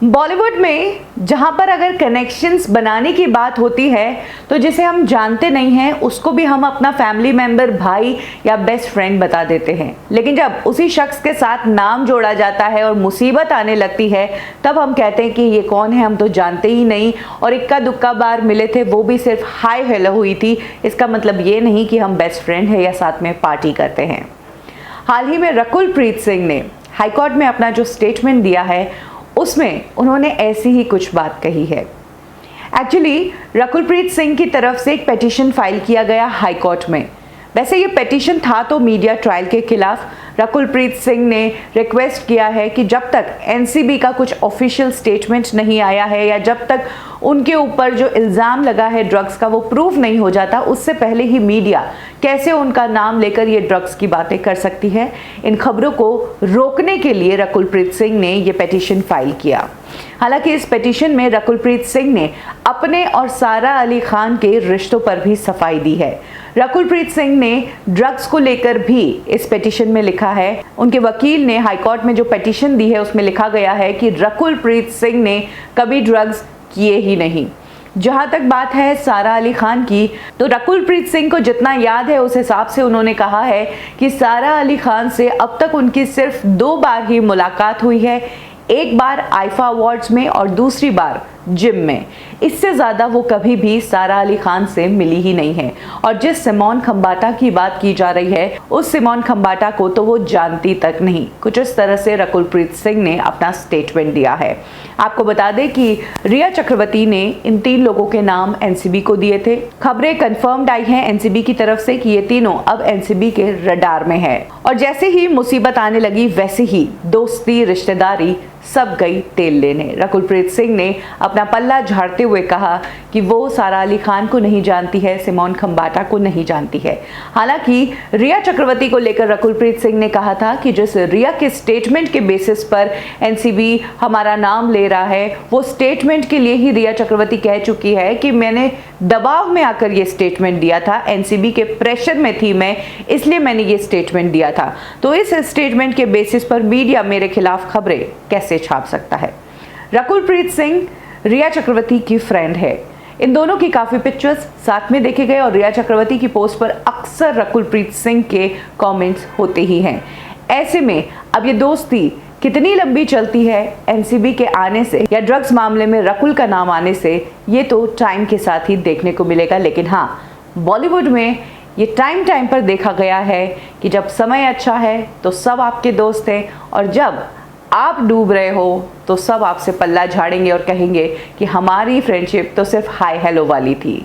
बॉलीवुड में जहाँ पर अगर कनेक्शंस बनाने की बात होती है तो जिसे हम जानते नहीं हैं उसको भी हम अपना फैमिली मेंबर, भाई या बेस्ट फ्रेंड बता देते हैं। लेकिन जब उसी शख्स के साथ नाम जोड़ा जाता है और मुसीबत आने लगती है तब हम कहते हैं कि ये कौन है, हम तो जानते ही नहीं और इक्का दुक्का बार मिले थे, वो भी सिर्फ हाय हेलो हुई थी। इसका मतलब ये नहीं कि हम बेस्ट फ्रेंड है या साथ में पार्टी करते हैं। हाल ही में रकुल प्रीत सिंह ने हाईकोर्ट में अपना जो स्टेटमेंट दिया है उसमें उन्होंने ऐसी ही कुछ बात कही है। एक्चुअली रकुल प्रीत सिंह की तरफ से एक पिटीशन फाइल किया गया हाई कोर्ट में। वैसे ये पिटीशन था तो मीडिया ट्रायल के खिलाफ। रकुल प्रीत सिंह ने रिक्वेस्ट किया है कि जब तक एनसीबी का कुछ ऑफिशियल स्टेटमेंट नहीं आया है या जब तक उनके ऊपर जो इल्ज़ाम लगा है ड्रग्स का वो प्रूफ नहीं हो जाता, उससे पहले ही मीडिया कैसे उनका नाम लेकर ये ड्रग्स की बातें कर सकती है। इन खबरों को रोकने के लिए रकुल प्रीत सिंह ने ये पिटीशन फाइल किया। हालांकि इस पिटीशन में रकुल प्रीत सिंह ने अपने और सारा अली खान के रिश्तों पर भी सफाई दी है। रकुल प्रीत सिंह ने ड्रग्स को लेकर भी इस पिटीशन में लिखा है। उनके वकील ने हाईकोर्ट में जो पिटीशन दी है उसमें लिखा गया है कि रकुल प्रीत सिंह ने कभी ड्रग्स किए ही नहीं। जहां तक बात है सारा अली खान की, तो रकुल प्रीत सिंह को जितना याद है उस हिसाब से उन्होंने कहा है कि सारा अली खान से अब तक उनकी सिर्फ 2 बार ही मुलाकात हुई है, एक बार आईफा अवार्ड्स में और दूसरी बार जिम में। इससे ज़्यादा वो कभी भी सारा अली खान से मिली ही नहीं है। और जिस सिमोन खंबाटा की बात की जा रही है उस सिमोन खंबाटा को तो वो जानती तक नहीं। कुछ इस तरह से रकुल प्रीत सिंह ने अपना स्टेटमेंट दिया है। आपको बता दें कि रिया चक्रवर्ती ने इन 3 लोगों के नाम एनसीबी को दिए थे। खबरें कंफर्म्ड आई हैं एनसीबी की तरफ से कि ये तीनों अब एनसीबी के रडार में है। और जैसे ही मुसीबत आने लगी वैसे ही दोस्ती, रिश्तेदारी सब गई तेल लेने। रकुल प्रीत सिंह ने अपना पल्ला झाड़ते हुए कहा कि वो सारा अली खान को नहीं जानती है, सिमोन खंबाटा को नहीं जानती है। हालांकि रिया चक्रवर्ती को लेकर रकुल प्रीत सिंह ने कहा था कि जिस रिया के स्टेटमेंट के बेसिस पर एनसीबी हमारा नाम ले रहा है वो स्टेटमेंट के लिए ही रिया चक्रवर्ती कह चुकी है कि मैंने दबाव में आकर ये स्टेटमेंट दिया था, एनसीबी के प्रेशर में थी मैं, इसलिए मैंने ये स्टेटमेंट दिया था। तो इस स्टेटमेंट के बेसिस पर मीडिया मेरे खिलाफ खबरें कैसे छाप सकता है। रकुल प्रीत सिंह रिया चक्रवर्ती की फ्रेंड है। इन दोनों की काफी पिक्चर्स साथ में देखे गए और रिया चक्रवर्ती की पोस्ट पर अक्सर रकुल प्रीत सिंह के कमेंट्स होते ही हैं। ऐसे में अब ये दोस्ती कितनी लंबी चलती है एनसीबी के आने से या ड्रग्स मामले में रकुल का नाम आने से, ये तो टाइम के साथ ही देखने को मिलेगा। लेकिन हाँ, बॉलीवुड में ये टाइम पर देखा गया है कि जब समय अच्छा है तो सब आपके दोस्त हैं और जब आप डूब रहे हो तो सब आपसे पल्ला झाड़ेंगे और कहेंगे कि हमारी फ्रेंडशिप तो सिर्फ हाय हेलो वाली थी।